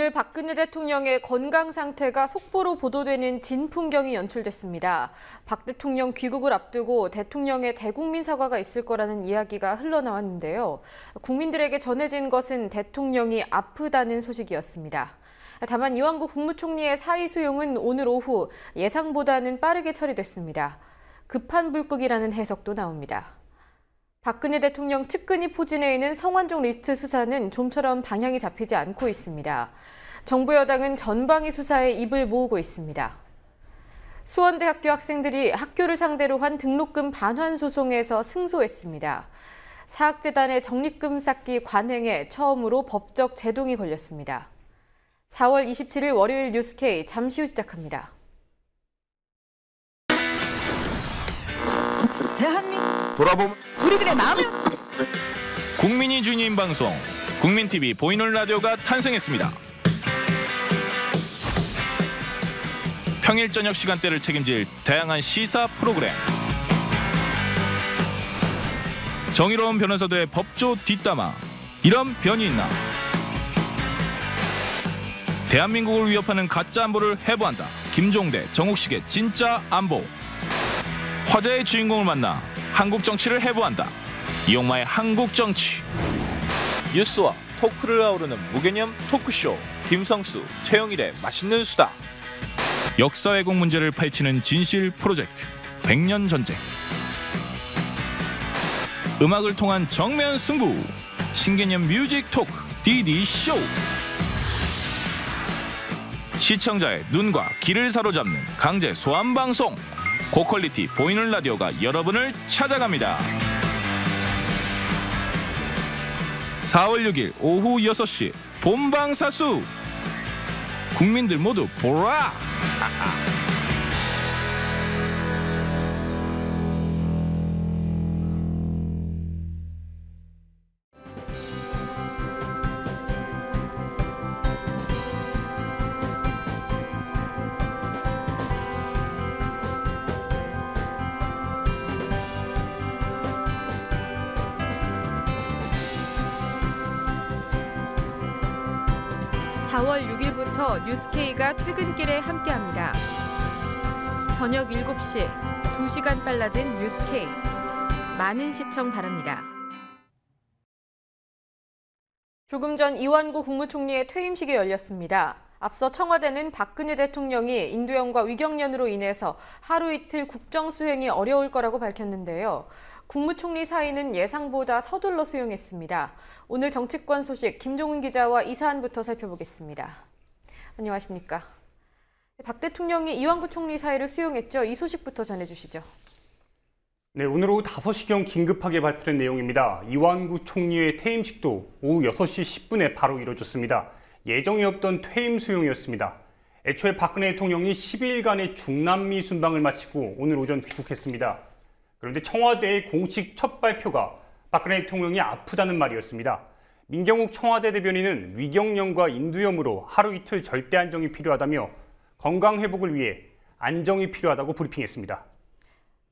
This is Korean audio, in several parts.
오늘 박근혜 대통령의 건강 상태가 속보로 보도되는 진풍경이 연출됐습니다. 박 대통령 귀국을 앞두고 대통령의 대국민 사과가 있을 거라는 이야기가 흘러나왔는데요. 국민들에게 전해진 것은 대통령이 아프다는 소식이었습니다. 다만 이완구 국무총리의 사의 수용은 오늘 오후 예상보다는 빠르게 처리됐습니다. 급한 불국이라는 해석도 나옵니다. 박근혜 대통령 측근이 포진해 있는 성완종 리스트 수사는 좀처럼 방향이 잡히지 않고 있습니다. 정부 여당은 전방위 수사에 입을 모으고 있습니다. 수원대학교 학생들이 학교를 상대로 한 등록금 반환 소송에서 승소했습니다. 사학재단의 적립금 쌓기 관행에 처음으로 법적 제동이 걸렸습니다. 4월 27일 월요일 뉴스K 잠시 후 시작합니다. 대한민국 돌아보면 우리들의 마음을 국민이 주인인 방송 국민TV 보이는 라디오가 탄생했습니다. 평일 저녁 시간대를 책임질 다양한 시사 프로그램, 정의로운 변호사들의 법조 뒷담화, 이런 변이 있나, 대한민국을 위협하는 가짜 안보를 해부한다. 김종대, 정욱식의 진짜 안보. 화제의 주인공을 만나 한국 정치를 해부한다. 이용마의 한국 정치. 뉴스와 토크를 아우르는 무개념 토크쇼 김성수, 최영일의 맛있는 수다. 역사 왜곡 문제를 파헤치는 진실 프로젝트 100년 전쟁. 음악을 통한 정면 승부. 신개념 뮤직 토크 DD쇼. 시청자의 눈과 귀를 사로잡는 강제 소환 방송. 고퀄리티 보이는 라디오가 여러분을 찾아갑니다. 4월 6일 오후 6시 본방사수. 국민들 모두 보라. 4월 6일부터 뉴스K가 퇴근길에 함께합니다. 저녁 7시, 2시간 빨라진 뉴스K. 많은 시청 바랍니다. 조금 전 이완구 국무총리의 퇴임식이 열렸습니다. 앞서 청와대는 박근혜 대통령이 인두염과 위경련으로 인해서 하루 이틀 국정 수행이 어려울 거라고 밝혔는데요. 국무총리 사의는 예상보다 서둘러 수용했습니다. 오늘 정치권 소식 김종은 기자와 이 사안부터 살펴보겠습니다. 안녕하십니까? 박 대통령이 이완구 총리 사의를 수용했죠. 이 소식부터 전해주시죠. 네, 오늘 오후 5시경 긴급하게 발표된 내용입니다. 이완구 총리의 퇴임식도 오후 6시 10분에 바로 이뤄졌습니다. 예정이 없던 퇴임 수용이었습니다. 애초에 박근혜 대통령이 10일간의 중남미 순방을 마치고 오늘 오전 귀국했습니다. 그런데 청와대의 공식 첫 발표가 박근혜 대통령이 아프다는 말이었습니다. 민경욱 청와대 대변인은 위경련과 인두염으로 하루 이틀 절대 안정이 필요하다며 건강 회복을 위해 안정이 필요하다고 브리핑했습니다.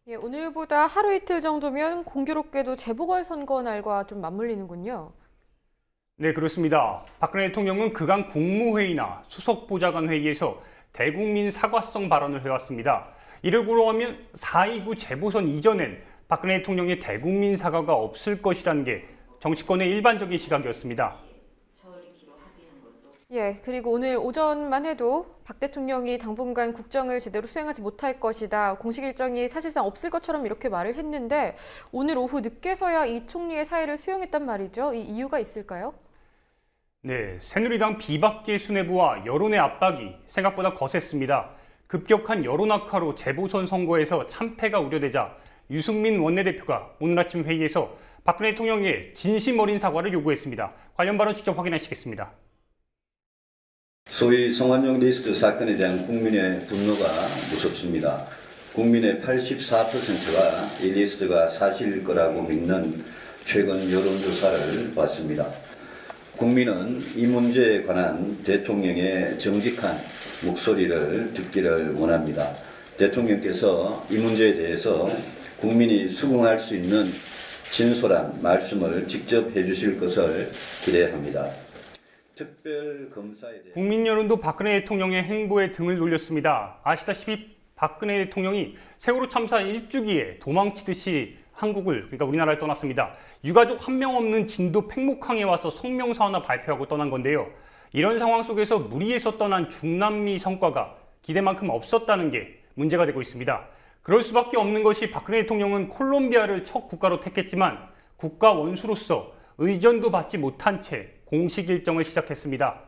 예, 오늘보다 하루 이틀 정도면 공교롭게도 재보궐선거 날과 좀 맞물리는군요. 네, 그렇습니다. 박근혜 대통령은 그간 국무회의나 수석보좌관 회의에서 대국민 사과성 발언을 해왔습니다. 이를 고려하면 4.29 재보선 이전엔 박근혜 대통령의 대국민 사과가 없을 것이라는 게 정치권의 일반적인 시각이었습니다. 예, 그리고 오늘 오전만 해도 박 대통령이 당분간 국정을 제대로 수행하지 못할 것이다. 공식 일정이 사실상 없을 것처럼 이렇게 말을 했는데 오늘 오후 늦게서야 이 총리의 사의를 수용했단 말이죠. 이 이유가 있을까요? 네, 새누리당 비박계 수뇌부와 여론의 압박이 생각보다 거셌습니다. 급격한 여론 악화로 재보선 선거에서 참패가 우려되자 유승민 원내대표가 오늘 아침 회의에서 박근혜 대통령의 진심 어린 사과를 요구했습니다. 관련 발언 직접 확인하시겠습니다. 소위 성완종 리스트 사건에 대한 국민의 분노가 무섭습니다. 국민의 84%가 이 리스트가 사실일 거라고 믿는 최근 여론조사를 봤습니다. 국민은 이 문제에 관한 대통령의 정직한 목소리를 듣기를 원합니다. 대통령께서 이 문제에 대해서 국민이 수긍할 수 있는 진솔한 말씀을 직접 해주실 것을 기대합니다. 특별검사에 대한 국민 여론도 박근혜 대통령의 행보에 등을 돌렸습니다. 아시다시피 박근혜 대통령이 세월호 참사 1주기에 도망치듯이 한국을, 그러니까 우리나라를 떠났습니다. 유가족 한 명 없는 진도 팽목항에 와서 성명서 하나 발표하고 떠난 건데요. 이런 상황 속에서 무리해서 떠난 중남미 성과가 기대만큼 없었다는 게 문제가 되고 있습니다. 그럴 수밖에 없는 것이 박근혜 대통령은 콜롬비아를 첫 국가로 택했지만 국가 원수로서 의전도 받지 못한 채 공식 일정을 시작했습니다.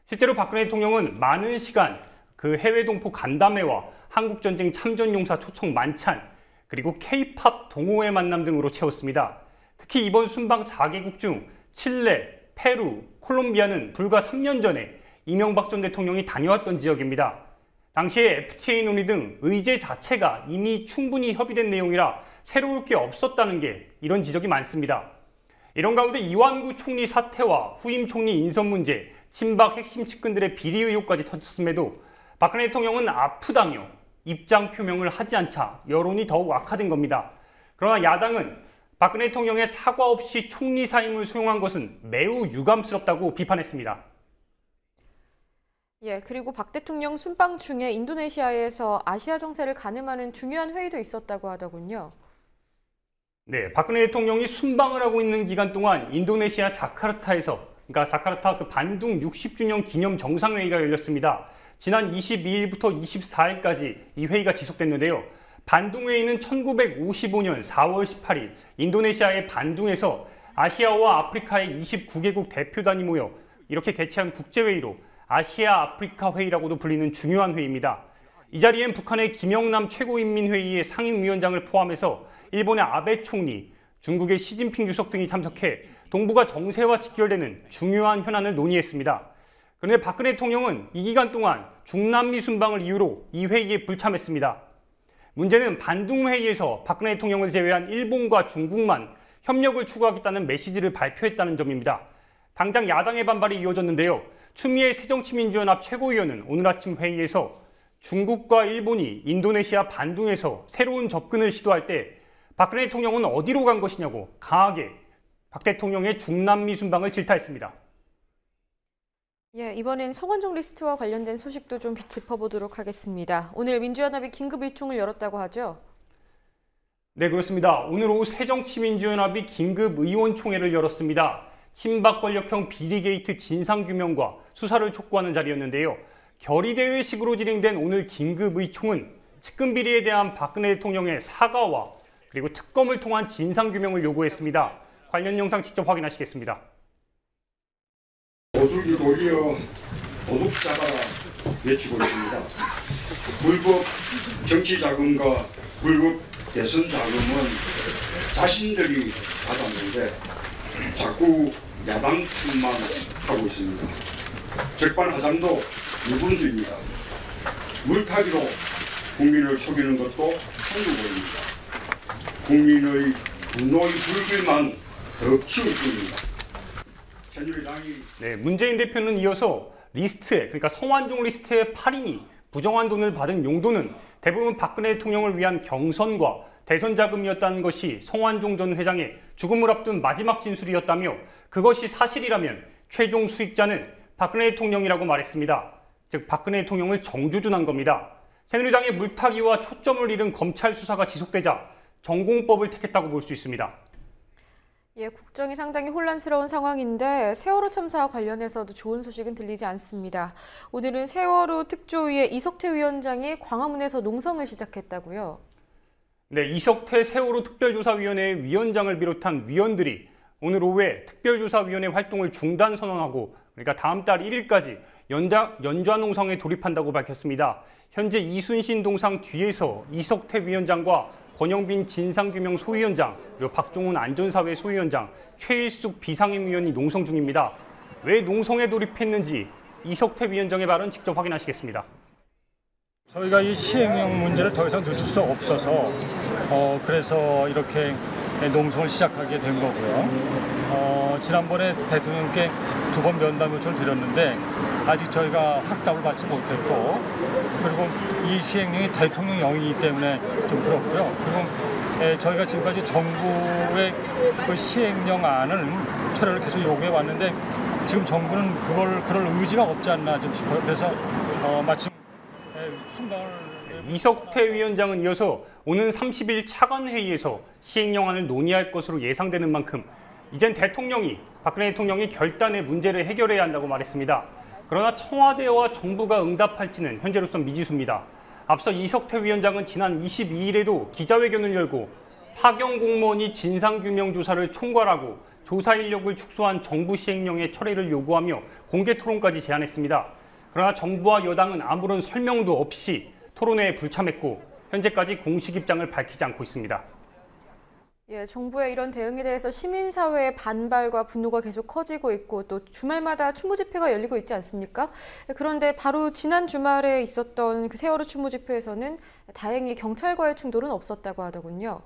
실제로 박근혜 대통령은 많은 시간 그 해외 동포 간담회와 한국전쟁 참전용사 초청 만찬, 그리고 K-팝 동호회 만남 등으로 채웠습니다. 특히 이번 순방 4개국 중 칠레, 페루, 콜롬비아는 불과 3년 전에 이명박 전 대통령이 다녀왔던 지역입니다. 당시에 FTA 논의 등 의제 자체가 이미 충분히 협의된 내용이라 새로울 게 없었다는 게 이런 지적이 많습니다. 이런 가운데 이완구 총리 사퇴와 후임 총리 인선 문제, 친박 핵심 측근들의 비리 의혹까지 터졌음에도 박근혜 대통령은 아프다며 입장 표명을 하지 않자 여론이 더욱 악화된 겁니다. 그러나 야당은 박근혜 대통령의 사과 없이 총리 사임을 수용한 것은 매우 유감스럽다고 비판했습니다. 예, 그리고 박 대통령 순방 중에 인도네시아에서 아시아 정세를 가늠하는 중요한 회의도 있었다고 하더군요. 네, 박근혜 대통령이 순방을 하고 있는 기간 동안 인도네시아 자카르타에서, 그러니까 자카르타 그 반둥 60주년 기념 정상회의가 열렸습니다. 지난 22일부터 24일까지 이 회의가 지속됐는데요. 반둥 회의는 1955년 4월 18일 인도네시아의 반둥에서 아시아와 아프리카의 29개국 대표단이 모여 이렇게 개최한 국제회의로 아시아 아프리카 회의라고도 불리는 중요한 회의입니다. 이 자리엔 북한의 김영남 최고인민회의의 상임위원장을 포함해서 일본의 아베 총리, 중국의 시진핑 주석 등이 참석해 동북아 정세와 직결되는 중요한 현안을 논의했습니다. 그런데 박근혜 대통령은 이 기간 동안 중남미 순방을 이유로 이 회의에 불참했습니다. 문제는 반둥 회의에서 박근혜 대통령을 제외한 일본과 중국만 협력을 추구하겠다는 메시지를 발표했다는 점입니다. 당장 야당의 반발이 이어졌는데요. 추미애 새정치민주연합 최고위원은 오늘 아침 회의에서 중국과 일본이 인도네시아 반둥에서 새로운 접근을 시도할 때 박근혜 대통령은 어디로 간 것이냐고 강하게 박 대통령의 중남미 순방을 질타했습니다. 예, 이번엔 성완종 리스트와 관련된 소식도 좀 짚어보도록 하겠습니다. 오늘 민주연합이 긴급 의총을 열었다고 하죠? 네, 그렇습니다. 오늘 오후 새정치민주연합이 긴급 의원총회를 열었습니다. 친박 권력형 비리 게이트 진상규명과 수사를 촉구하는 자리였는데요. 결의대회식으로 진행된 오늘 긴급 의총은 측근 비리에 대한 박근혜 대통령의 사과와 그리고 특검을 통한 진상규명을 요구했습니다. 관련 영상 직접 확인하시겠습니다. 도둑이 도리어 도둑 잡아라 외치고 있습니다. 불법 정치 자금과 불법 대선 자금은 자신들이 받았는데 자꾸 야당 탓만 하고 있습니다. 적반하장도 무분수입니다. 물타기로 국민을 속이는 것도 한국어입니다. 국민의 분노의 불길만 더 키울 뿐입니다. 새누리당이 네, 문재인 대표는 이어서 리스트에, 그러니까 성완종 리스트의 8인이 부정한 돈을 받은 용도는 대부분 박근혜 대통령을 위한 경선과 대선 자금이었다는 것이 성완종 전 회장의 죽음을 앞둔 마지막 진술이었다며 그것이 사실이라면 최종 수익자는 박근혜 대통령이라고 말했습니다. 즉 박근혜 대통령을 정주준한 겁니다. 새누리당의 물타기와 초점을 잃은 검찰 수사가 지속되자 전공법을 택했다고 볼 수 있습니다. 예, 국정이 상당히 혼란스러운 상황인데 세월호 참사와 관련해서도 좋은 소식은 들리지 않습니다. 오늘은 세월호 특조위의 이석태 위원장이 광화문에서 농성을 시작했다고요? 네, 이석태 세월호 특별조사위원회 위원장을 비롯한 위원들이 오늘 오후에 특별조사위원회 활동을 중단 선언하고 그러니까 다음 달 1일까지 연좌 농성에 돌입한다고 밝혔습니다. 현재 이순신 동상 뒤에서 이석태 위원장과 권영빈 진상규명 소위원장, 그리고 박종훈 안전사회 소위원장, 최일숙 비상임위원이 농성 중입니다. 왜 농성에 돌입했는지 이석태 위원장의 발언 직접 확인하시겠습니다. 저희가 이 시행령 문제를 더 이상 늦출 수 없어서 그래서 이렇게 농성을 시작하게 된 거고요. 지난번에 대통령께 2번 면담 요청을 드렸는데 아직 저희가 확답을 받지 못했고 그리고 이 시행령이 대통령령이기 때문에 좀 그렇고요. 그리고 저희가 지금까지 정부의 그 시행령 안을 철회를 계속 요구해 왔는데 지금 정부는 그럴 의지가 없지 않나 좀 싶어요. 그래서 마침 순방을 이석태 위원장은 이어서 오는 30일 차관회의에서 시행령안을 논의할 것으로 예상되는 만큼 이젠 박근혜 대통령이 결단의 문제를 해결해야 한다고 말했습니다. 그러나 청와대와 정부가 응답할지는 현재로선 미지수입니다. 앞서 이석태 위원장은 지난 22일에도 기자회견을 열고 파견 공무원이 진상규명 조사를 총괄하고 조사 인력을 축소한 정부 시행령의 철회를 요구하며 공개 토론까지 제안했습니다. 그러나 정부와 여당은 아무런 설명도 없이 토론회에 불참했고 현재까지 공식 입장을 밝히지 않고 있습니다. 예, 정부의 이런 대응에 대해서 시민사회의 반발과 분노가 계속 커지고 있고 또 주말마다 추모 집회가 열리고 있지 않습니까? 그런데 바로 지난 주말에 있었던 그 세월호 추모 집회에서는 다행히 경찰과의 충돌은 없었다고 하더군요.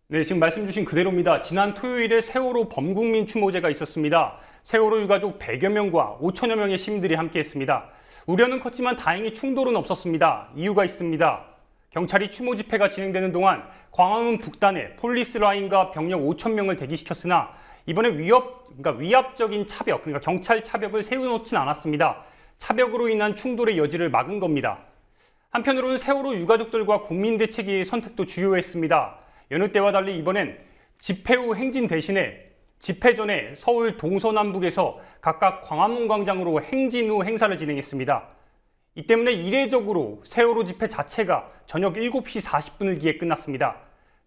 네, 지금 말씀 주신 그대로입니다. 지난 토요일에 세월호 범국민 추모제가 있었습니다. 세월호 유가족 100여 명과 5천여 명의 시민들이 함께했습니다. 우려는 컸지만 다행히 충돌은 없었습니다. 이유가 있습니다. 경찰이 추모 집회가 진행되는 동안 광화문 북단에 폴리스 라인과 병력 5천 명을 대기시켰으나 이번에 위압적인 차벽, 그러니까 경찰 차벽을 세워놓진 않았습니다. 차벽으로 인한 충돌의 여지를 막은 겁니다. 한편으로는 세월호 유가족들과 국민대책위의 선택도 주요했습니다. 여느 때와 달리 이번엔 집회 후 행진 대신에 집회 전에 서울 동서남북에서 각각 광화문 광장으로 행진 후 행사를 진행했습니다. 이 때문에 이례적으로 세월호 집회 자체가 저녁 7시 40분을 기해 끝났습니다.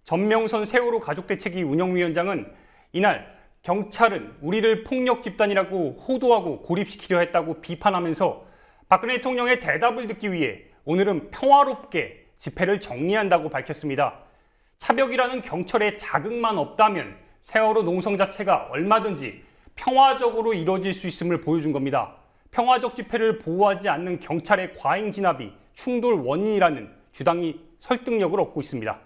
전명선 세월호 가족대책위 운영위원장은 이날 경찰은 우리를 폭력 집단이라고 호도하고 고립시키려 했다고 비판하면서 박근혜 대통령의 대답을 듣기 위해 오늘은 평화롭게 집회를 정리한다고 밝혔습니다. 차벽이라는 경찰의 자극만 없다면 세월호 농성 자체가 얼마든지 평화적으로 이루어질 수 있음을 보여준 겁니다. 평화적 집회를 보호하지 않는 경찰의 과잉 진압이 충돌 원인이라는 주장이 설득력을 얻고 있습니다.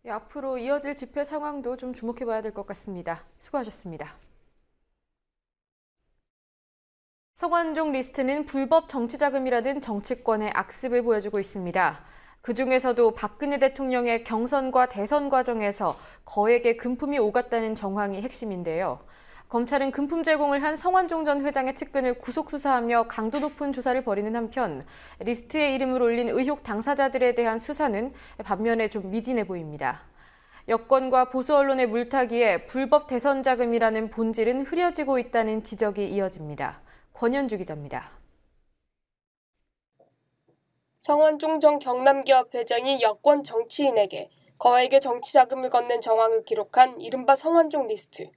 예, 앞으로 이어질 집회 상황도 좀 주목해 봐야 될 것 같습니다. 수고하셨습니다. 성완종 리스트는 불법 정치자금이라는 정치권의 악습을 보여주고 있습니다. 그중에서도 박근혜 대통령의 경선과 대선 과정에서 거액의 금품이 오갔다는 정황이 핵심인데요. 검찰은 금품 제공을 한 성완종 전 회장의 측근을 구속 수사하며 강도 높은 조사를 벌이는 한편 리스트에 이름을 올린 의혹 당사자들에 대한 수사는 반면에 좀 미진해 보입니다. 여권과 보수 언론의 물타기에 불법 대선 자금이라는 본질은 흐려지고 있다는 지적이 이어집니다. 권현주 기자입니다. 성완종 전 경남기업 회장이 여권 정치인에게 거액의 정치 자금을 건넨 정황을 기록한 이른바 성완종 리스트.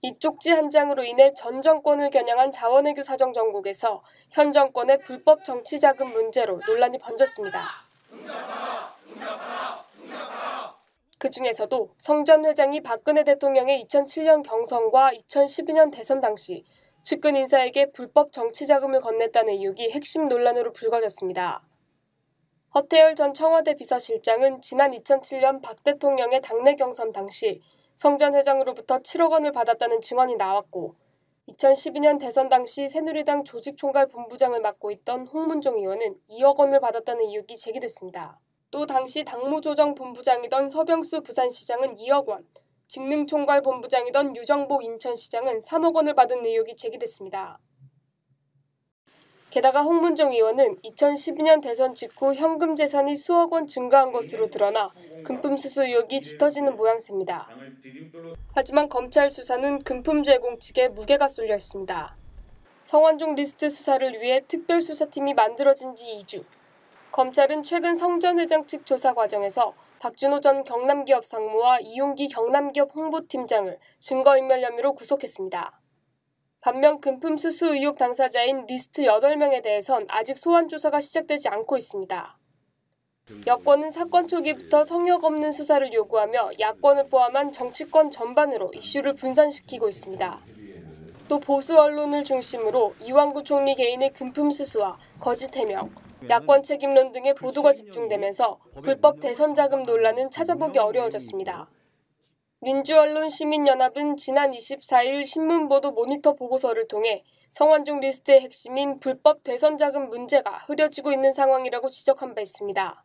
이 쪽지 한 장으로 인해 전 정권을 겨냥한 자원외교 사정정국에서 현 정권의 불법 정치 자금 문제로 논란이 번졌습니다. 그중에서도 성 전 회장이 박근혜 대통령의 2007년 경선과 2012년 대선 당시 측근 인사에게 불법 정치 자금을 건넸다는 의혹이 핵심 논란으로 불거졌습니다. 허태열 전 청와대 비서실장은 지난 2007년 박 대통령의 당내 경선 당시 성 전 회장으로부터 7억 원을 받았다는 증언이 나왔고 2012년 대선 당시 새누리당 조직총괄 본부장을 맡고 있던 홍문종 의원은 2억 원을 받았다는 의혹이 제기됐습니다. 또 당시 당무조정본부장이던 서병수 부산시장은 2억 원, 직능총괄 본부장이던 유정복 인천시장은 3억 원을 받은 의혹이 제기됐습니다. 게다가 홍문종 의원은 2012년 대선 직후 현금 재산이 수억 원 증가한 것으로 드러나 금품 수수 의혹이 짙어지는 모양새입니다. 하지만 검찰 수사는 금품 제공 측에 무게가 쏠려 있습니다. 성완종 리스트 수사를 위해 특별수사팀이 만들어진 지 2주. 검찰은 최근 성 전 회장 측 조사 과정에서 박준호 전 경남기업 상무와 이용기 경남기업 홍보팀장을 증거인멸 혐의로 구속했습니다. 반면 금품 수수 의혹 당사자인 리스트 8명에 대해선 아직 소환 조사가 시작되지 않고 있습니다. 여권은 사건 초기부터 성역 없는 수사를 요구하며 야권을 포함한 정치권 전반으로 이슈를 분산시키고 있습니다. 또 보수 언론을 중심으로 이완구 총리 개인의 금품 수수와 거짓 해명, 야권 책임론 등의 보도가 집중되면서 불법 대선 자금 논란은 찾아보기 어려워졌습니다. 민주언론시민연합은 지난 24일 신문보도 모니터 보고서를 통해 성완종 리스트의 핵심인 불법 대선 자금 문제가 흐려지고 있는 상황이라고 지적한 바 있습니다.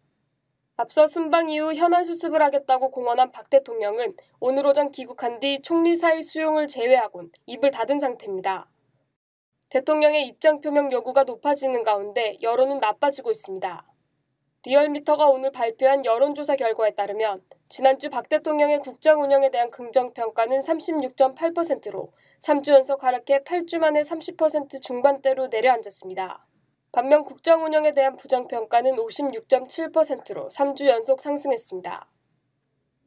앞서 순방 이후 현안 수습을 하겠다고 공언한 박 대통령은 오늘 오전 귀국한 뒤 총리 사의 수용을 제외하곤 입을 닫은 상태입니다. 대통령의 입장 표명 요구가 높아지는 가운데 여론은 나빠지고 있습니다. 리얼미터가 오늘 발표한 여론조사 결과에 따르면 지난주 박 대통령의 국정 운영에 대한 긍정평가는 36.8%로 3주 연속 하락해 8주 만에 30% 중반대로 내려앉았습니다. 반면 국정 운영에 대한 부정평가는 56.7%로 3주 연속 상승했습니다.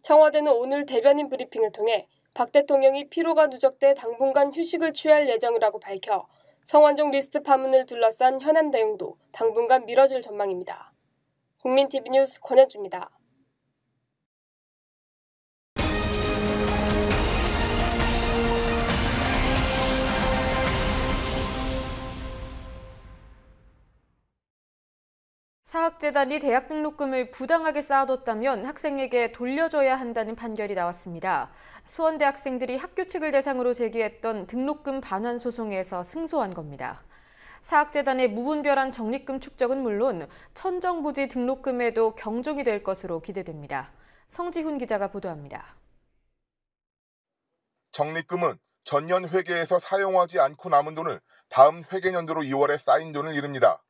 청와대는 오늘 대변인 브리핑을 통해 박 대통령이 피로가 누적돼 당분간 휴식을 취할 예정이라고 밝혀 성완종 리스트 파문을 둘러싼 현안 내용도 당분간 미뤄질 전망입니다. 국민TV 뉴스 권현주입니다. 사학재단이 대학 등록금을 부당하게 쌓아뒀다면 학생에게 돌려줘야 한다는 판결이 나왔습니다. 수원대 학생들이 학교 측을 대상으로 제기했던 등록금 반환 소송에서 승소한 겁니다. 사학재단의 무분별한 적립금 축적은 물론 천정부지 등록금에도 경종이 될 것으로 기대됩니다. 성지훈 기자가 보도합니다. 적립금은 전년 회계에서 사용하지 않고 남은 돈을 다음 회계년도로 2월에 쌓인 돈을 이릅니다.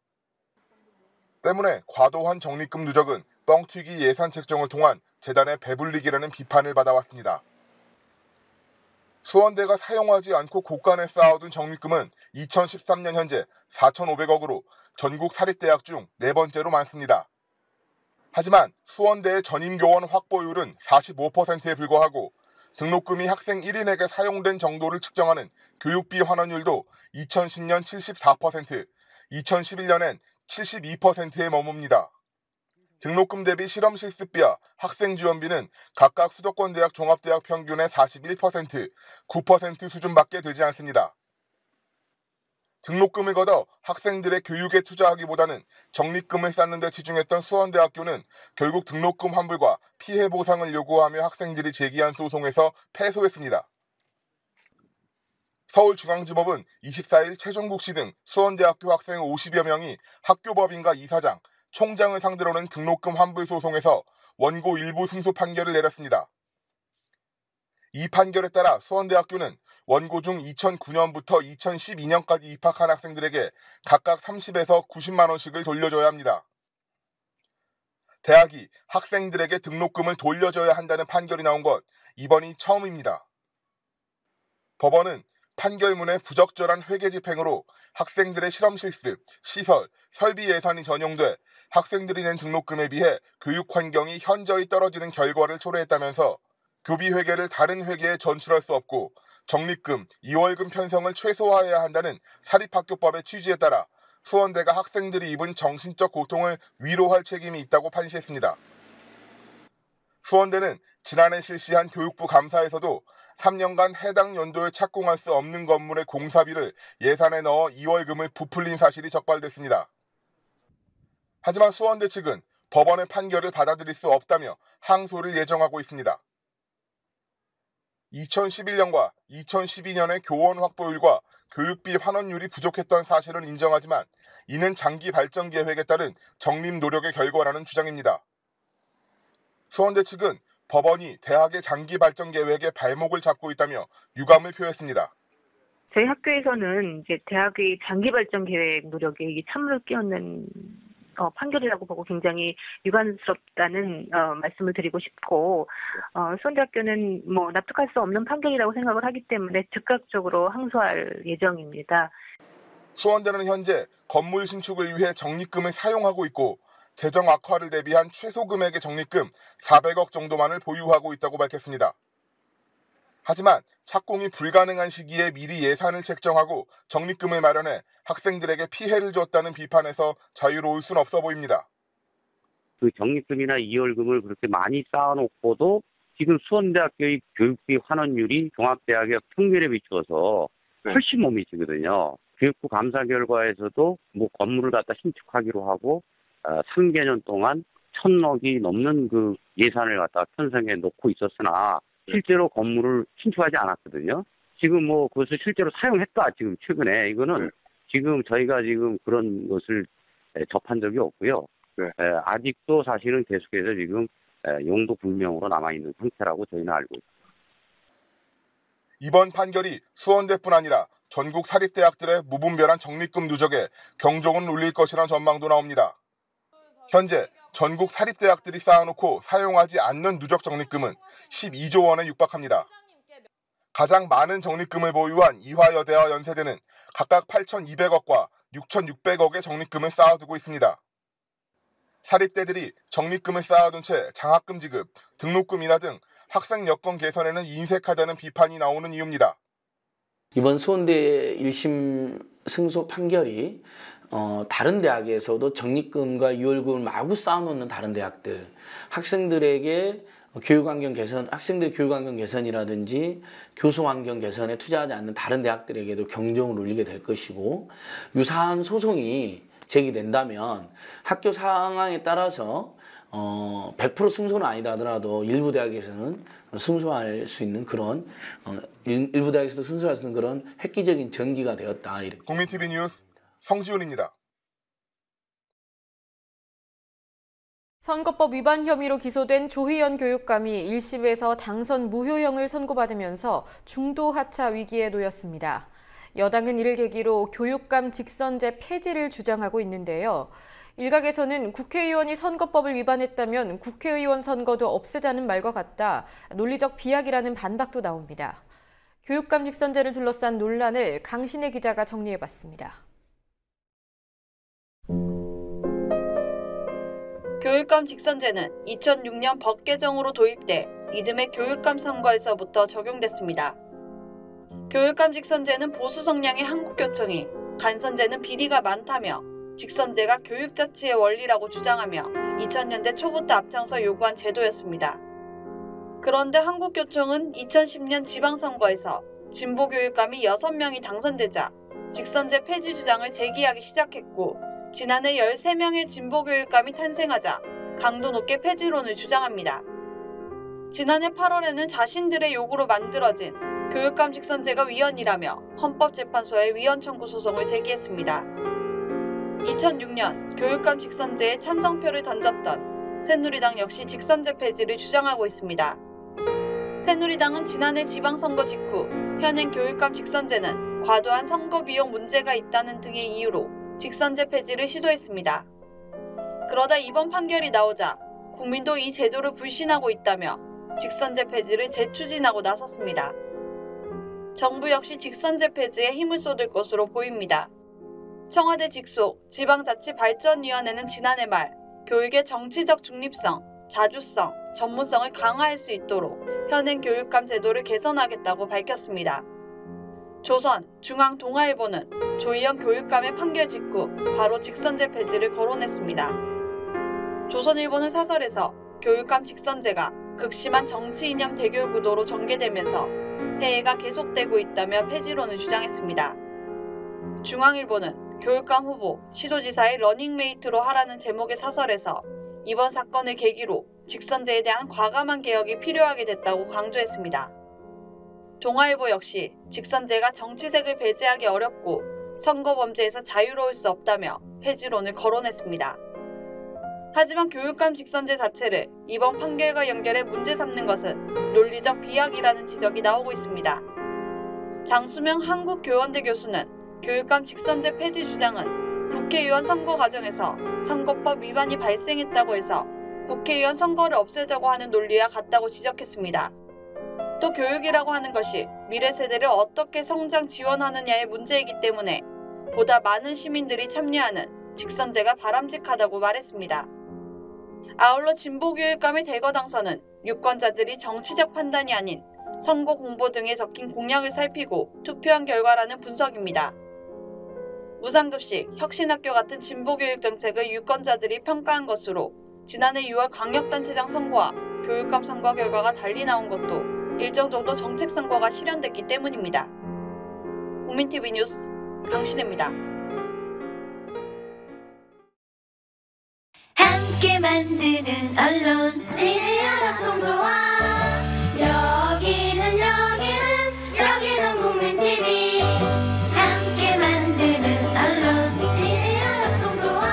때문에 과도한 적립금 누적은 뻥튀기 예산 책정을 통한 재단의 배불리기라는 비판을 받아왔습니다. 수원대가 사용하지 않고 곳간에 쌓아둔 적립금은 2013년 현재 4,500억으로 전국 사립대학 중 4번째로 많습니다. 하지만 수원대의 전임교원 확보율은 45%에 불과하고 등록금이 학생 1인에게 사용된 정도를 측정하는 교육비 환원율도 2010년 74%, 2011년엔 72%에 머뭅니다. 등록금 대비 실험 실습비와 학생 지원비는 각각 수도권 대학 종합대학 평균의 41%, 9% 수준밖에 되지 않습니다. 등록금을 걷어 학생들의 교육에 투자하기보다는 적립금을 쌓는 데 치중했던 수원대학교는 결국 등록금 환불과 피해 보상을 요구하며 학생들이 제기한 소송에서 패소했습니다. 서울중앙지법은 24일 최종국 씨 등 수원대학교 학생 50여 명이 학교법인과 이사장, 총장을 상대로는 등록금 환불 소송에서 원고 일부 승소 판결을 내렸습니다. 이 판결에 따라 수원대학교는 원고 중 2009년부터 2012년까지 입학한 학생들에게 각각 30에서 90만 원씩을 돌려줘야 합니다. 대학이 학생들에게 등록금을 돌려줘야 한다는 판결이 나온 것 이번이 처음입니다. 법원은 판결문의 부적절한 회계 집행으로 학생들의 실험 실습, 시설, 설비 예산이 전용돼 학생들이 낸 등록금에 비해 교육 환경이 현저히 떨어지는 결과를 초래했다면서 교비 회계를 다른 회계에 전출할 수 없고 적립금, 이월금 편성을 최소화해야 한다는 사립학교법의 취지에 따라 수원대가 학생들이 입은 정신적 고통을 위로할 책임이 있다고 판시했습니다. 수원대는 지난해 실시한 교육부 감사에서도 3년간 해당 연도에 착공할 수 없는 건물의 공사비를 예산에 넣어 이월금을 부풀린 사실이 적발됐습니다. 하지만 수원대 측은 법원의 판결을 받아들일 수 없다며 항소를 예정하고 있습니다. 2011년과 2012년의 교원 확보율과 교육비 환원율이 부족했던 사실은 인정하지만 이는 장기 발전 계획에 따른 적립 노력의 결과라는 주장입니다. 수원대 측은 법원이 대학의 장기 발전 계획에 발목을 잡고 있다며 유감을 표했습니다. 저희 학교에서는 이제 대학의 장기 발전 계획 노력에 이게 찬물을 끼얹는 판결이라고 보고 굉장히 유감스럽다는 말씀을 드리고 싶고, 수원대학교는 납득할 수 없는 판결이라고 생각을 하기 때문에 즉각적으로 항소할 예정입니다. 수원대는 현재 건물 신축을 위해 적립금을 사용하고 있고 재정 악화를 대비한 최소 금액의 적립금 400억 정도만을 보유하고 있다고 밝혔습니다. 하지만 착공이 불가능한 시기에 미리 예산을 책정하고 적립금을 마련해 학생들에게 피해를 줬다는 비판에서 자유로울 순 없어 보입니다. 그 적립금이나 이월금을 그렇게 많이 쌓아놓고도 지금 수원대학교의 교육비 환원율이 종합대학의 평균에 비추어서 훨씬 못 미치거든요. 교육부 감사 결과에서도 건물을 갖다 신축하기로 하고 3개년 동안 1,000억이 넘는 그 예산을 갖다 편성해 놓고 있었으나 실제로 건물을 신축하지 않았거든요. 지금 그것을 실제로 사용했다, 지금 최근에. 이거는 지금 저희가 지금 그런 것을 접한 적이 없고요. 네. 아직도 사실은 계속해서 지금 용도 불명으로 남아있는 상태라고 저희는 알고 있습니다. 이번 판결이 수원대뿐 아니라 전국 사립대학들의 무분별한 적립금 누적에 경종을 울릴 것이라는 전망도 나옵니다. 현재 전국 사립대학들이 쌓아놓고 사용하지 않는 누적 적립금은 12조 원에 육박합니다. 가장 많은 적립금을 보유한 이화여대와 연세대는 각각 8,200억과 6,600억의 적립금을 쌓아두고 있습니다. 사립대들이 적립금을 쌓아둔 채 장학금 지급, 등록금이나 등 학생 여건 개선에는 인색하다는 비판이 나오는 이유입니다. 이번 수원대 1심 승소 판결이 다른 대학에서도 적립금과 유월금을 마구 쌓아놓는 다른 대학들, 학생들에게 교육환경 개선, 학생들의 교육환경 개선이라든지 교수환경 개선에 투자하지 않는 다른 대학들에게도 경종을 울리게 될 것이고, 유사한 소송이 제기된다면 학교 상황에 따라서 100% 승소는 아니다 하더라도 일부 대학에서는 승소할 수 있는 그런 일부 대학에서도 승소할 수 있는 그런 획기적인 전기가 되었다. 국민TV 뉴스 성지훈입니다. 선거법 위반 혐의로 기소된 조희연 교육감이 1심에서 당선 무효형을 선고받으면서 중도 하차 위기에 놓였습니다. 여당은 이를 계기로 교육감 직선제 폐지를 주장하고 있는데요. 일각에서는 국회의원이 선거법을 위반했다면 국회의원 선거도 없애자는 말과 같다, 논리적 비약이라는 반박도 나옵니다. 교육감 직선제를 둘러싼 논란을 강신혜 기자가 정리해봤습니다. 교육감 직선제는 2006년 법 개정으로 도입돼 이듬해 교육감 선거에서부터 적용됐습니다. 교육감 직선제는 보수 성향의 한국교총이 간선제는 비리가 많다며 직선제가 교육자치의 원리라고 주장하며 2000년대 초부터 앞장서 요구한 제도였습니다. 그런데 한국교총은 2010년 지방선거에서 진보교육감이 6명이 당선되자 직선제 폐지 주장을 제기하기 시작했고, 지난해 13명의 진보교육감이 탄생하자 강도 높게 폐지론을 주장합니다. 지난해 8월에는 자신들의 요구로 만들어진 교육감 직선제가 위헌이라며 헌법재판소에 위헌 청구 소송을 제기했습니다. 2006년 교육감 직선제에 찬성표를 던졌던 새누리당 역시 직선제 폐지를 주장하고 있습니다. 새누리당은 지난해 지방선거 직후 현행 교육감 직선제는 과도한 선거 비용 문제가 있다는 등의 이유로 직선제 폐지를 시도했습니다. 그러다 이번 판결이 나오자 국민도 이 제도를 불신하고 있다며 직선제 폐지를 재추진하고 나섰습니다. 정부 역시 직선제 폐지에 힘을 쏟을 것으로 보입니다. 청와대 직속 지방자치발전위원회는 지난해 말 교육의 정치적 중립성, 자주성, 전문성을 강화할 수 있도록 현행 교육감 제도를 개선하겠다고 밝혔습니다. 조선, 중앙, 동아일보는 조희연 교육감의 판결 직후 바로 직선제 폐지를 거론했습니다. 조선일보는 사설에서 교육감 직선제가 극심한 정치 이념 대결 구도로 전개되면서 폐해가 계속되고 있다며 폐지론을 주장했습니다. 중앙일보는 교육감 후보, 시도지사의 러닝메이트로 하라는 제목의 사설에서 이번 사건을 계기로 직선제에 대한 과감한 개혁이 필요하게 됐다고 강조했습니다. 동아일보 역시 직선제가 정치색을 배제하기 어렵고 선거 범죄에서 자유로울 수 없다며 폐지론을 거론했습니다. 하지만 교육감 직선제 자체를 이번 판결과 연결해 문제 삼는 것은 논리적 비약이라는 지적이 나오고 있습니다. 장수명 한국교원대 교수는 교육감 직선제 폐지 주장은 국회의원 선거 과정에서 선거법 위반이 발생했다고 해서 국회의원 선거를 없애자고 하는 논리와 같다고 지적했습니다. 또 교육이라고 하는 것이 미래 세대를 어떻게 성장 지원하느냐의 문제이기 때문에 보다 많은 시민들이 참여하는 직선제가 바람직하다고 말했습니다. 아울러 진보교육감의 대거 당선은 유권자들이 정치적 판단이 아닌 선거 공보 등에 적힌 공약을 살피고 투표한 결과라는 분석입니다. 무상급식, 혁신학교 같은 진보교육 정책을 유권자들이 평가한 것으로 지난해 6월 광역단체장 선거와 교육감 선거 결과가 달리 나온 것도 일정 정도 정책 선거가 실현됐기 때문입니다. 국민TV 뉴스 강신혜입니다. 함께 만드는 언론 미디어 협동조합 여기는 국민TV 함께 만드는 언론 미디어 협동조합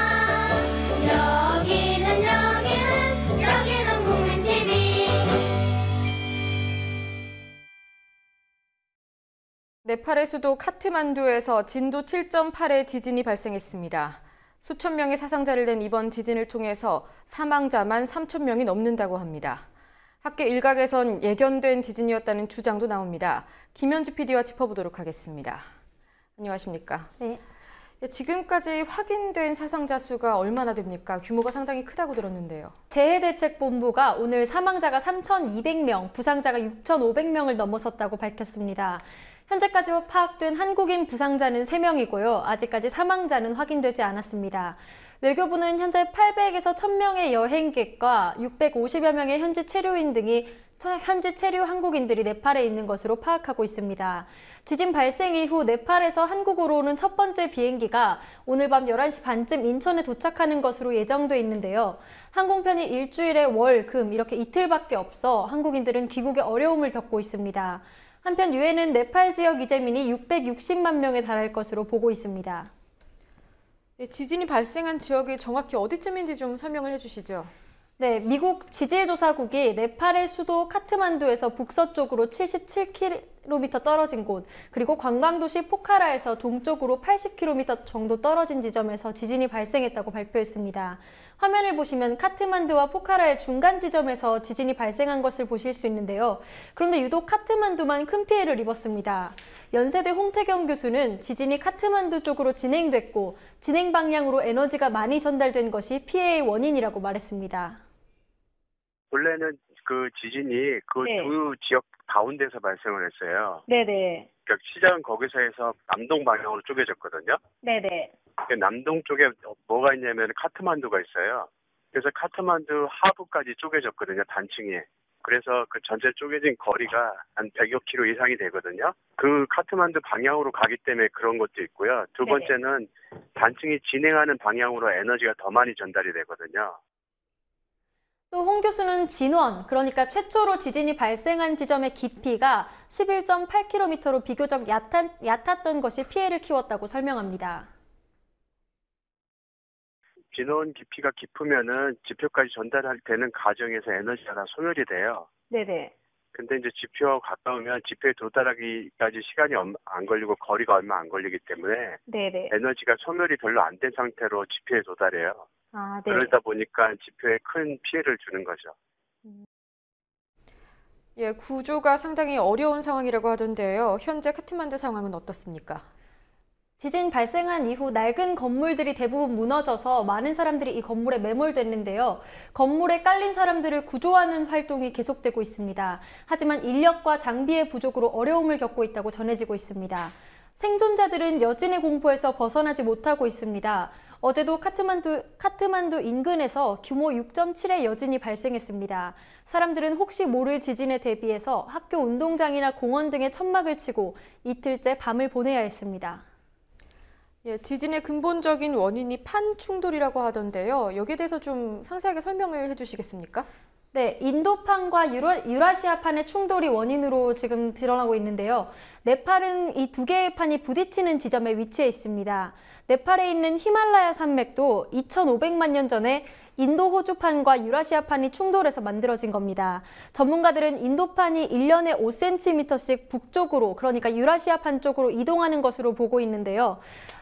네팔의 수도 카트만두에서 진도 7.8의 지진이 발생했습니다. 수천 명의 사상자를 낸 이번 지진을 통해서 사망자만 3천 명이 넘는다고 합니다. 학계 일각에선 예견된 지진이었다는 주장도 나옵니다. 김현주 PD와 짚어보도록 하겠습니다. 안녕하십니까? 네. 지금까지 확인된 사상자 수가 얼마나 됩니까? 규모가 상당히 크다고 들었는데요. 재해대책본부가 오늘 사망자가 3,200명, 부상자가 6,500명을 넘어섰다고 밝혔습니다. 현재까지 파악된 한국인 부상자는 3명이고요. 아직까지 사망자는 확인되지 않았습니다. 외교부는 현재 800에서 1,000명의 여행객과 650여 명의 현지 체류인 등이 현지 체류 한국인들이 네팔에 있는 것으로 파악하고 있습니다. 지진 발생 이후 네팔에서 한국으로 오는 첫 번째 비행기가 오늘 밤 11시 반쯤 인천에 도착하는 것으로 예정돼 있는데요. 항공편이 일주일에 월, 금 이렇게 이틀밖에 없어 한국인들은 귀국에 어려움을 겪고 있습니다. 한편 유엔은 네팔 지역 이재민이 660만 명에 달할 것으로 보고 있습니다. 지진이 발생한 지역이 정확히 어디쯤인지 좀 설명을 해주시죠. 네, 미국 지질조사국이 네팔의 수도 카트만두에서 북서쪽으로 77km 떨어진 곳, 그리고 관광도시 포카라에서 동쪽으로 80km 정도 떨어진 지점에서 지진이 발생했다고 발표했습니다. 화면을 보시면 카트만두와 포카라의 중간 지점에서 지진이 발생한 것을 보실 수 있는데요. 그런데 유독 카트만두만 큰 피해를 입었습니다. 연세대 홍태경 교수는 지진이 카트만두 쪽으로 진행됐고 진행 방향으로 에너지가 많이 전달된 것이 피해의 원인이라고 말했습니다. 원래는 그 지진이 그 두 지역 가운데서 발생을 했어요. 네네. 그러니까 시작은 거기서 해서 남동 방향으로 쪼개졌거든요. 네네. 남동 쪽에 뭐가 있냐면 카트만두가 있어요. 그래서 카트만두 하부까지 쪼개졌거든요, 단층이. 그래서 그 전체 쪼개진 거리가 한 100여 킬로 이상이 되거든요. 그 카트만두 방향으로 가기 때문에 그런 것도 있고요. 두 번째는 단층이 진행하는 방향으로 에너지가 더 많이 전달이 되거든요. 또 홍 교수는 진원, 그러니까 최초로 지진이 발생한 지점의 깊이가 11.8km로 비교적 얕았던 것이 피해를 키웠다고 설명합니다. 진원 깊이가 깊으면은 지표까지 전달되는 과정에서 에너지가 다 소멸이 돼요. 네네. 근데 이제 지표와 가까우면 지표에 도달하기까지 시간이 안 걸리고 거리가 얼마 안 걸리기 때문에 네네. 에너지가 소멸이 별로 안 된 상태로 지표에 도달해요. 아, 네. 그러다 보니까 지표에 큰 피해를 주는 거죠. 예, 구조가 상당히 어려운 상황이라고 하던데요. 현재 카트만두 상황은 어떻습니까? 지진 발생한 이후 낡은 건물들이 대부분 무너져서 많은 사람들이 이 건물에 매몰됐는데요. 건물에 깔린 사람들을 구조하는 활동이 계속되고 있습니다. 하지만 인력과 장비의 부족으로 어려움을 겪고 있다고 전해지고 있습니다. 생존자들은 여진의 공포에서 벗어나지 못하고 있습니다. 어제도 카트만두 인근에서 규모 6.7의 여진이 발생했습니다. 사람들은 혹시 모를 지진에 대비해서 학교 운동장이나 공원 등에 천막을 치고 이틀째 밤을 보내야 했습니다. 예, 지진의 근본적인 원인이 판 충돌이라고 하던데요. 여기에 대해서 좀 상세하게 설명을 해주시겠습니까? 네, 인도판과 유라시아판의 충돌이 원인으로 지금 드러나고 있는데요. 네팔은 이 두 개의 판이 부딪히는 지점에 위치해 있습니다. 네팔에 있는 히말라야 산맥도 2,500만 년 전에 인도 호주판과 유라시아판이 충돌해서 만들어진 겁니다. 전문가들은 인도판이 1년에 5cm씩 북쪽으로, 그러니까 유라시아판 쪽으로 이동하는 것으로 보고 있는데요.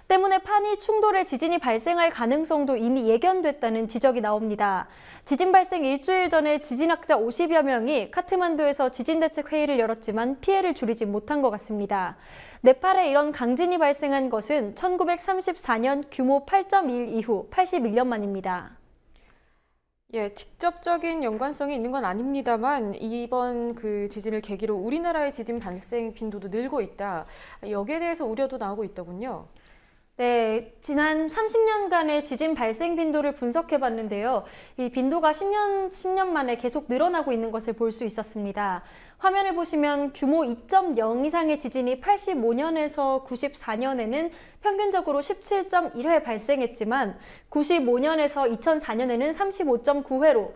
때문에 판이 충돌해 지진이 발생할 가능성도 이미 예견됐다는 지적이 나옵니다. 지진 발생 일주일 전에 지진학자 50여 명이 카트만두에서 지진대책 회의를 열었지만 피해를 줄이지 못한 것 같습니다. 네팔에 이런 강진이 발생한 것은 1934년 규모 8.1 이후 81년 만입니다. 예, 직접적인 연관성이 있는 건 아닙니다만 이번 그 지진을 계기로 우리나라의 지진 발생 빈도도 늘고 있다. 여기에 대해서 우려도 나오고 있더군요. 네, 지난 30년간의 지진 발생 빈도를 분석해 봤는데요. 이 빈도가 10년 만에 계속 늘어나고 있는 것을 볼 수 있었습니다. 화면을 보시면 규모 2.0 이상의 지진이 85년에서 94년에는 평균적으로 17.1회 발생했지만 95년에서 2004년에는 35.9회로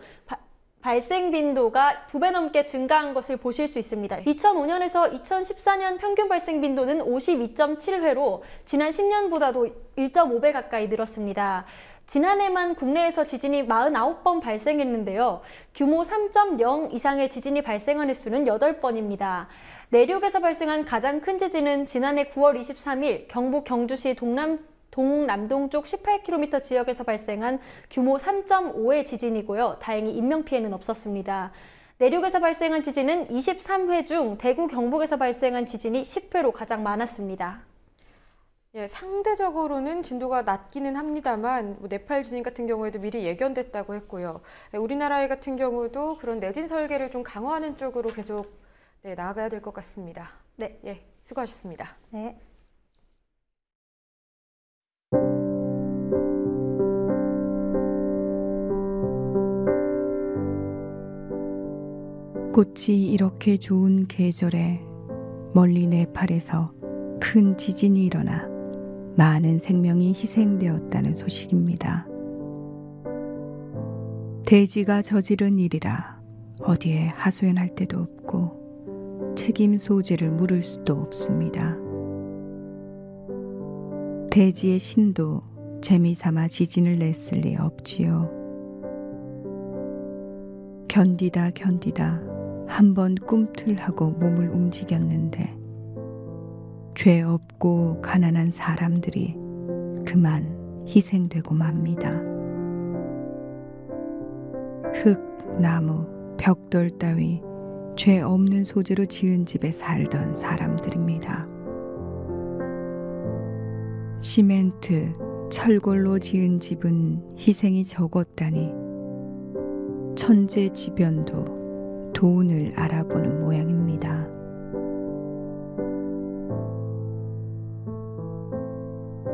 발생 빈도가 2배 넘게 증가한 것을 보실 수 있습니다. 2005년에서 2014년 평균 발생 빈도는 52.7회로 지난 10년보다도 1.5배 가까이 늘었습니다. 지난해만 국내에서 지진이 49번 발생했는데요. 규모 3.0 이상의 지진이 발생한 횟수는 8번입니다. 내륙에서 발생한 가장 큰 지진은 지난해 9월 23일 경북 경주시 동남동 쪽 18km 지역에서 발생한 규모 3.5의 지진이고요. 다행히 인명피해는 없었습니다. 내륙에서 발생한 지진은 23회 중 대구 경북에서 발생한 지진이 10회로 가장 많았습니다. 예, 상대적으로는 진도가 낮기는 합니다만 네팔 지진 같은 경우에도 미리 예견됐다고 했고요. 우리나라 같은 경우도 그런 내진 설계를 좀 강화하는 쪽으로 계속 나아가야 될 것 같습니다. 네, 수고하셨습니다. 네. 꽃이 이렇게 좋은 계절에 멀리 네팔에서 큰 지진이 일어나 많은 생명이 희생되었다는 소식입니다. 대지가 저지른 일이라 어디에 하소연할 데도 없고 책임 소재를 물을 수도 없습니다. 대지의 신도 재미삼아 지진을 냈을 리 없지요. 견디다 한번 꿈틀하고 몸을 움직였는데 죄 없고 가난한 사람들이 그만 희생되고 맙니다. 흙, 나무, 벽돌 따위 죄 없는 소재로 지은 집에 살던 사람들입니다. 시멘트, 철골로 지은 집은 희생이 적었다니 천재지변도 돈을 알아보는 모양입니다.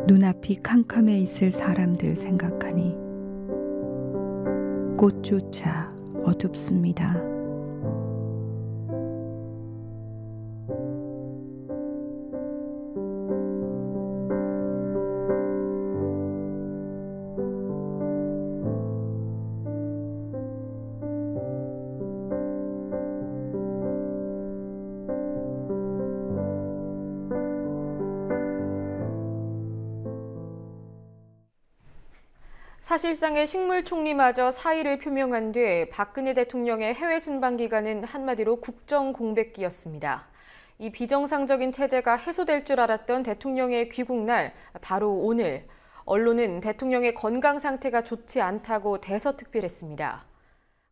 눈앞이 캄캄해 있을 사람들 생각하니 꽃조차 어둡습니다. 사실상의 식물총리마저 사의를 표명한 뒤 박근혜 대통령의 해외 순방 기간은 한마디로 국정 공백기였습니다. 이 비정상적인 체제가 해소될 줄 알았던 대통령의 귀국날 바로 오늘 언론은 대통령의 건강 상태가 좋지 않다고 대서특필했습니다.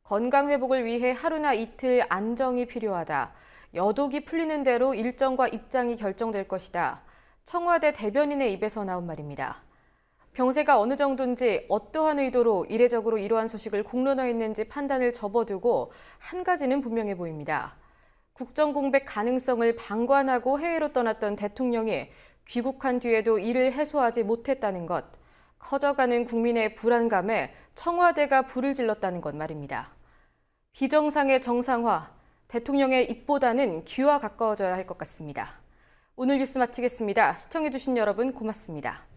건강 회복을 위해 하루나 이틀 안정이 필요하다. 여독이 풀리는 대로 일정과 입장이 결정될 것이다. 청와대 대변인의 입에서 나온 말입니다. 병세가 어느 정도인지 어떠한 의도로 이례적으로 이러한 소식을 공론화했는지 판단을 접어두고 한 가지는 분명해 보입니다. 국정 공백 가능성을 방관하고 해외로 떠났던 대통령이 귀국한 뒤에도 이를 해소하지 못했다는 것, 커져가는 국민의 불안감에 청와대가 불을 질렀다는 것 말입니다. 비정상의 정상화, 대통령의 입보다는 귀와 가까워져야 할 것 같습니다. 오늘 뉴스 마치겠습니다. 시청해주신 여러분 고맙습니다.